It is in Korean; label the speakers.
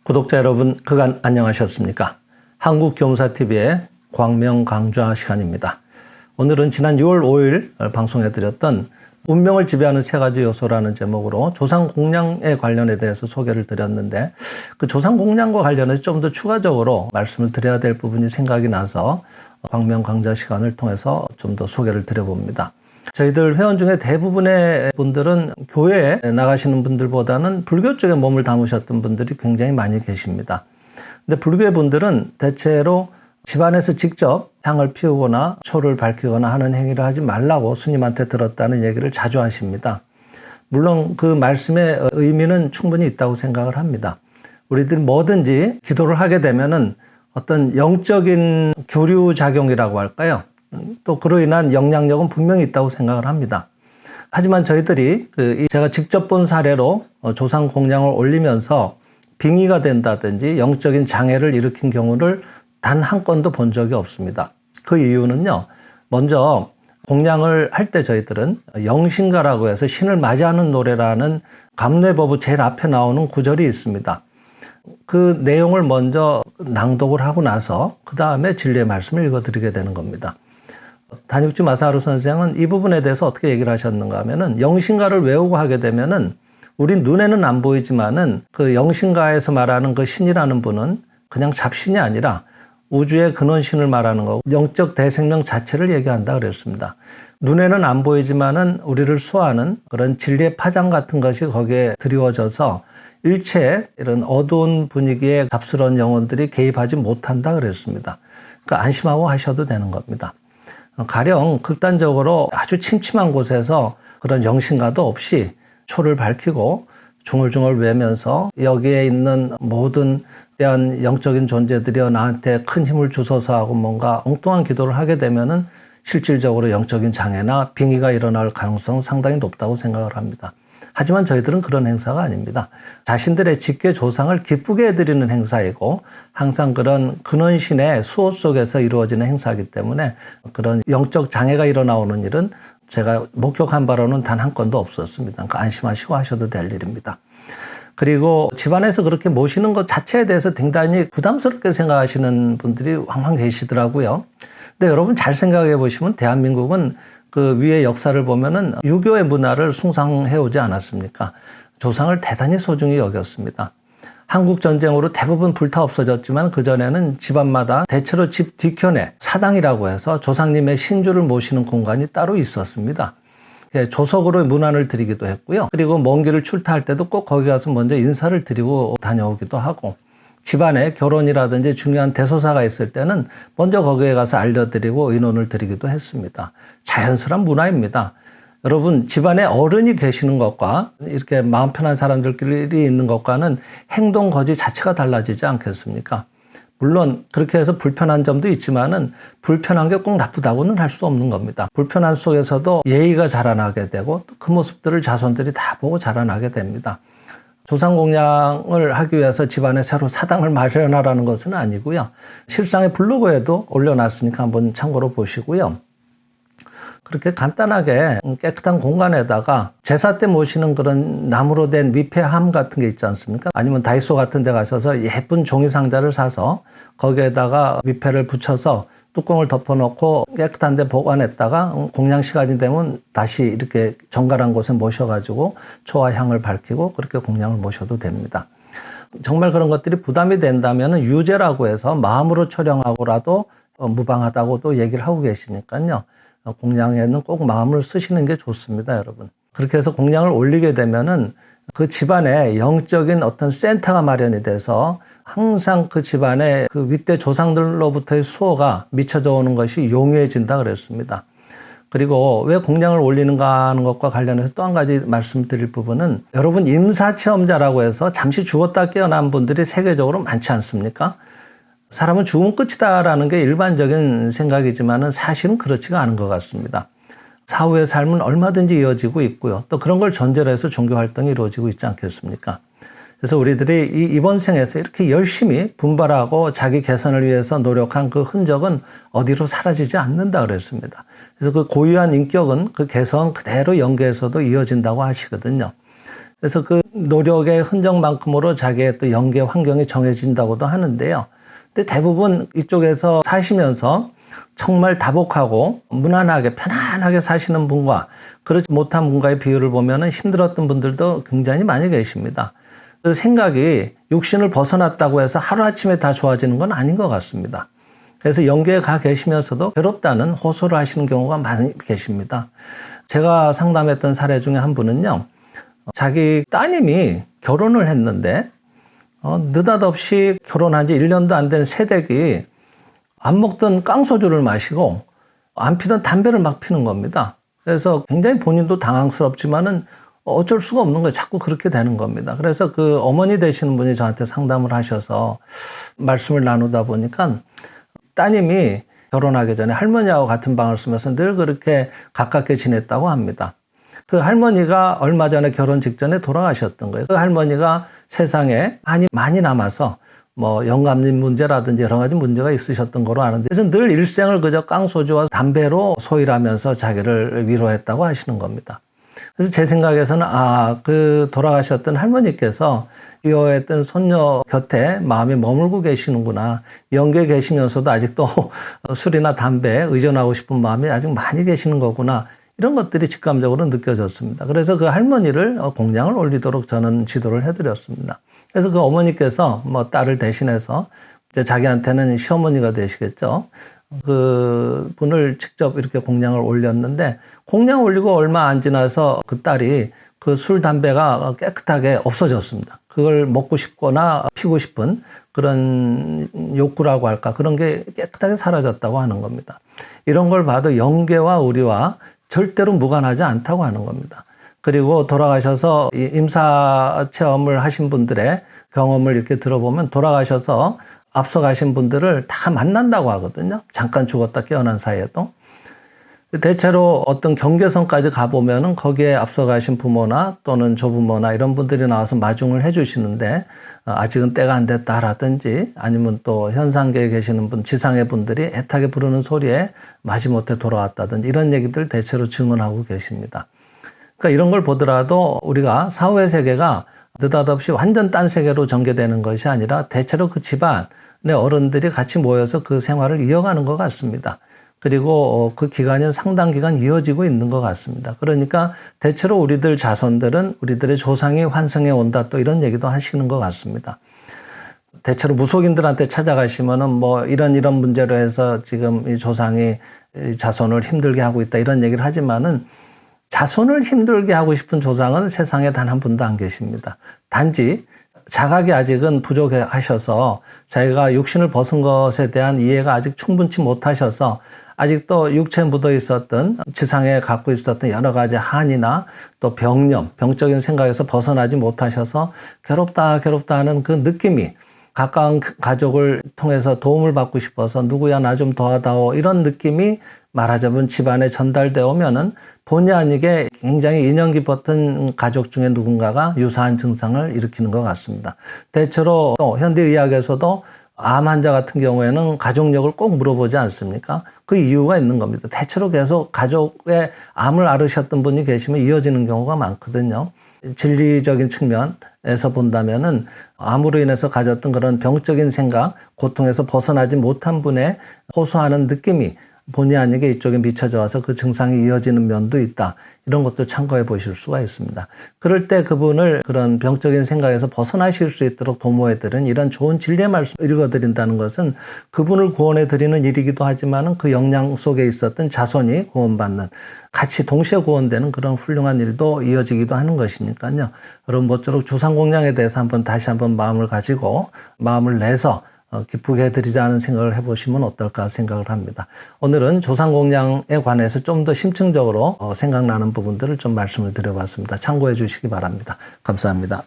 Speaker 1: 구독자 여러분, 그간 안녕하셨습니까? 한국교무사TV의 광명강좌 시간입니다. 오늘은 지난 6월 5일 방송해드렸던 운명을 지배하는 세 가지 요소라는 제목으로 조상공양에 관련에 대해서 소개를 드렸는데, 그 조상공양과 관련해서 좀 더 추가적으로 말씀을 드려야 될 부분이 생각이 나서 광명강좌 시간을 통해서 좀 더 소개를 드려봅니다. 저희들 회원 중에 대부분의 분들은 교회에 나가시는 분들보다는 불교 쪽에 몸을 담으셨던 분들이 굉장히 많이 계십니다. 근데 불교의 분들은 대체로 집안에서 직접 향을 피우거나 초를 밝히거나 하는 행위를 하지 말라고 스님한테 들었다는 얘기를 자주 하십니다. 물론 그 말씀의 의미는 충분히 있다고 생각을 합니다. 우리들이 뭐든지 기도를 하게 되면은 어떤 영적인 교류 작용이라고 할까요? 또 그로 인한 영향력은 분명히 있다고 생각을 합니다. 하지만 저희들이 제가 직접 본 사례로 조상 공양을 올리면서 빙의가 된다든지 영적인 장애를 일으킨 경우를 단 한 건도 본 적이 없습니다. 그 이유는요, 먼저 공양을 할 때 저희들은 영신가라고 해서 신을 맞이하는 노래라는 감례법의 제일 앞에 나오는 구절이 있습니다. 그 내용을 먼저 낭독을 하고 나서 그 다음에 진리의 말씀을 읽어드리게 되는 겁니다. 다니우치 마사하루 선생은 이 부분에 대해서 어떻게 얘기를 하셨는가 하면은, 영신가를 외우고 하게 되면은 우리 눈에는 안 보이지만은 그 영신가에서 말하는 그 신이라는 분은 그냥 잡신이 아니라 우주의 근원신을 말하는 거고 영적 대생명 자체를 얘기한다 그랬습니다. 눈에는 안 보이지만은 우리를 수호하는 그런 진리의 파장 같은 것이 거기에 드리워져서 일체 이런 어두운 분위기에 잡스러운 영혼들이 개입하지 못한다 그랬습니다. 그러니까 안심하고 하셔도 되는 겁니다. 가령 극단적으로 아주 침침한 곳에서 그런 영신가도 없이 초를 밝히고 중얼중얼 외면서 여기에 있는 모든 대한 영적인 존재들이여 나한테 큰 힘을 주소서 하고 뭔가 엉뚱한 기도를 하게 되면은 실질적으로 영적인 장애나 빙의가 일어날 가능성은 상당히 높다고 생각을 합니다. 하지만 저희들은 그런 행사가 아닙니다. 자신들의 직계 조상을 기쁘게 해드리는 행사이고 항상 그런 근원신의 수호 속에서 이루어지는 행사이기 때문에 그런 영적 장애가 일어나오는 일은 제가 목격한 바로는 단 한 건도 없었습니다. 그러니까 안심하시고 하셔도 될 일입니다. 그리고 집안에서 그렇게 모시는 것 자체에 대해서 굉장히 부담스럽게 생각하시는 분들이 왕왕 계시더라고요. 근데 여러분 잘 생각해 보시면 대한민국은 그 위의 역사를 보면은 유교의 문화를 숭상해 오지 않았습니까? 조상을 대단히 소중히 여겼습니다. 한국 전쟁으로 대부분 불타 없어졌지만 그전에는 집안마다 대체로 집 뒤편에 사당이라고 해서 조상님의 신주를 모시는 공간이 따로 있었습니다. 조석으로 문안을 드리기도 했고요. 그리고 먼 길을 출타할 때도 꼭 거기 가서 먼저 인사를 드리고 다녀오기도 하고, 집안에 결혼이라든지 중요한 대소사가 있을 때는 먼저 거기에 가서 알려드리고 의논을 드리기도 했습니다. 자연스러운 문화입니다. 여러분, 집안에 어른이 계시는 것과 이렇게 마음 편한 사람들끼리 있는 것과는 행동 거지 자체가 달라지지 않겠습니까? 물론 그렇게 해서 불편한 점도 있지만은 불편한 게 꼭 나쁘다고는 할 수 없는 겁니다. 불편한 속에서도 예의가 자라나게 되고 그 모습들을 자손들이 다 보고 자라나게 됩니다. 조상공양을 하기 위해서 집안에 새로 사당을 마련하라는 것은 아니고요. 실상의 블로그에도 올려놨으니까 한번 참고로 보시고요. 그렇게 간단하게 깨끗한 공간에다가 제사 때 모시는 그런 나무로 된 미패함 같은 게 있지 않습니까? 아니면 다이소 같은 데 가셔서 예쁜 종이 상자를 사서 거기에다가 미패를 붙여서 뚜껑을 덮어놓고 깨끗한 데 보관했다가 공양 시간이 되면 다시 이렇게 정갈한 곳에 모셔가지고 초와 향을 밝히고 그렇게 공양을 모셔도 됩니다. 정말 그런 것들이 부담이 된다면 유제라고 해서 마음으로 초령하고라도 무방하다고도 얘기를 하고 계시니까요. 공양에는 꼭 마음을 쓰시는 게 좋습니다, 여러분. 그렇게 해서 공양을 올리게 되면은 그 집안에 영적인 어떤 센터가 마련이 돼서 항상 그 집안에 그 윗대 조상들로부터의 수호가 미쳐져 오는 것이 용이해진다 그랬습니다. 그리고 왜 공양을 올리는가 하는 것과 관련해서 또 한 가지 말씀드릴 부분은, 여러분 임사체험자라고 해서 잠시 죽었다 깨어난 분들이 세계적으로 많지 않습니까? 사람은 죽으면 끝이다라는 게 일반적인 생각이지만은 사실은 그렇지가 않은 것 같습니다. 사후의 삶은 얼마든지 이어지고 있고요. 또 그런 걸 전제로 해서 종교 활동이 이루어지고 있지 않겠습니까? 그래서 우리들이 이번 생에서 이렇게 열심히 분발하고 자기 개선을 위해서 노력한 그 흔적은 어디로 사라지지 않는다 그랬습니다. 그래서 그 고유한 인격은 그 개성 그대로 영계에서도 이어진다고 하시거든요. 그래서 그 노력의 흔적만큼으로 자기의 또 영계 환경이 정해진다고도 하는데요. 근데 대부분 이쪽에서 사시면서 정말 다복하고 무난하게 편안하게 사시는 분과 그렇지 못한 분과의 비율을 보면 힘들었던 분들도 굉장히 많이 계십니다. 그 생각이 육신을 벗어났다고 해서 하루아침에 다 좋아지는 건 아닌 것 같습니다. 그래서 영계에 가 계시면서도 괴롭다는 호소를 하시는 경우가 많이 계십니다. 제가 상담했던 사례 중에 한 분은요, 자기 따님이 결혼을 했는데 느닷없이 결혼한 지 1년도 안 된 새댁이 안 먹던 깡소주를 마시고 안 피던 담배를 막 피는 겁니다. 그래서 굉장히 본인도 당황스럽지만은 어쩔 수가 없는 거예요. 자꾸 그렇게 되는 겁니다. 그래서 그 어머니 되시는 분이 저한테 상담을 하셔서 말씀을 나누다 보니까 따님이 결혼하기 전에 할머니하고 같은 방을 쓰면서 늘 그렇게 가깝게 지냈다고 합니다. 그 할머니가 얼마 전에 결혼 직전에 돌아가셨던 거예요. 그 할머니가 세상에 한이 많이 남아서 뭐 영감님 문제라든지 여러 가지 문제가 있으셨던 거로 아는데, 그래서 늘 일생을 그저 깡소주와 담배로 소일하면서 자기를 위로했다고 하시는 겁니다. 그래서 제 생각에서는 그 돌아가셨던 할머니께서 귀여워했던 손녀 곁에 마음이 머물고 계시는구나. 영계에 계시면서도 아직도 술이나 담배에 의존하고 싶은 마음이 아직 많이 계시는 거구나. 이런 것들이 직감적으로 느껴졌습니다. 그래서 그 할머니를 공양을 올리도록 저는 지도를 해드렸습니다. 그래서 그 어머니께서 뭐 딸을 대신해서 이제 자기한테는 시어머니가 되시겠죠. 그 분을 직접 이렇게 공양을 올렸는데, 공양 올리고 얼마 안 지나서 그 딸이 그 술, 담배가 깨끗하게 없어졌습니다. 그걸 먹고 싶거나 피고 싶은 그런 욕구라고 할까, 그런 게 깨끗하게 사라졌다고 하는 겁니다. 이런 걸 봐도 영계와 우리와 절대로 무관하지 않다고 하는 겁니다. 그리고 돌아가셔서 임사 체험을 하신 분들의 경험을 이렇게 들어보면 돌아가셔서 앞서가신 분들을 다 만난다고 하거든요. 잠깐 죽었다 깨어난 사이에도. 대체로 어떤 경계선까지 가보면은 거기에 앞서가신 부모나 또는 조부모나 이런 분들이 나와서 마중을 해주시는데, 아직은 때가 안 됐다라든지 아니면 또 현상계에 계시는 분, 지상의 분들이 애타게 부르는 소리에 마지못해 돌아왔다든지 이런 얘기들 대체로 증언하고 계십니다. 그러니까 이런 걸 보더라도 우리가 사후의 세계가 느닷없이 완전 딴 세계로 전개되는 것이 아니라 대체로 그 집안의 어른들이 같이 모여서 그 생활을 이어가는 것 같습니다. 그리고 그 기간은 상당 기간 이어지고 있는 것 같습니다. 그러니까 대체로 우리들 자손들은 우리들의 조상이 환생해 온다, 또 이런 얘기도 하시는 것 같습니다. 대체로 무속인들한테 찾아가시면은 뭐 이런 문제로 해서 지금 이 조상이 자손을 힘들게 하고 있다, 이런 얘기를 하지만은 자손을 힘들게 하고 싶은 조상은 세상에 단 한 분도 안 계십니다. 단지 자각이 아직은 부족하셔서 자기가 육신을 벗은 것에 대한 이해가 아직 충분치 못하셔서 아직도 육체에 묻어 있었던, 지상에 갖고 있었던 여러 가지 한이나 또 병념, 병적인 생각에서 벗어나지 못하셔서 괴롭다 하는 그 느낌이, 가까운 가족을 통해서 도움을 받고 싶어서 누구야 나 좀 도와다오, 이런 느낌이 말하자면 집안에 전달되어 오면은 본의 아니게 굉장히 인연 깊었던 가족 중에 누군가가 유사한 증상을 일으키는 것 같습니다. 대체로 현대의학에서도 암 환자 같은 경우에는 가족력을 꼭 물어보지 않습니까? 그 이유가 있는 겁니다. 대체로 계속 가족의 암을 앓으셨던 분이 계시면 이어지는 경우가 많거든요. 진리적인 측면에서 본다면은 암으로 인해서 가졌던 그런 병적인 생각, 고통에서 벗어나지 못한 분의 호소하는 느낌이 본의 아니게 이쪽에 미쳐져 와서 그 증상이 이어지는 면도 있다. 이런 것도 참고해 보실 수가 있습니다. 그럴 때 그분을 그런 병적인 생각에서 벗어나실 수 있도록 도모해드린 이런 좋은 진리의 말씀 읽어드린다는 것은 그분을 구원해드리는 일이기도 하지만 그 영향 속에 있었던 자손이 구원받는, 같이 동시에 구원되는 그런 훌륭한 일도 이어지기도 하는 것이니까요. 여러분 모쪼록 조상공양에 대해서 다시 한번 마음을 가지고 마음을 내서 기쁘게 해드리자는 생각을 해보시면 어떨까 생각을 합니다. 오늘은 조상공양에 관해서 좀 더 심층적으로 생각나는 부분들을 좀 말씀을 드려봤습니다. 참고해 주시기 바랍니다. 감사합니다.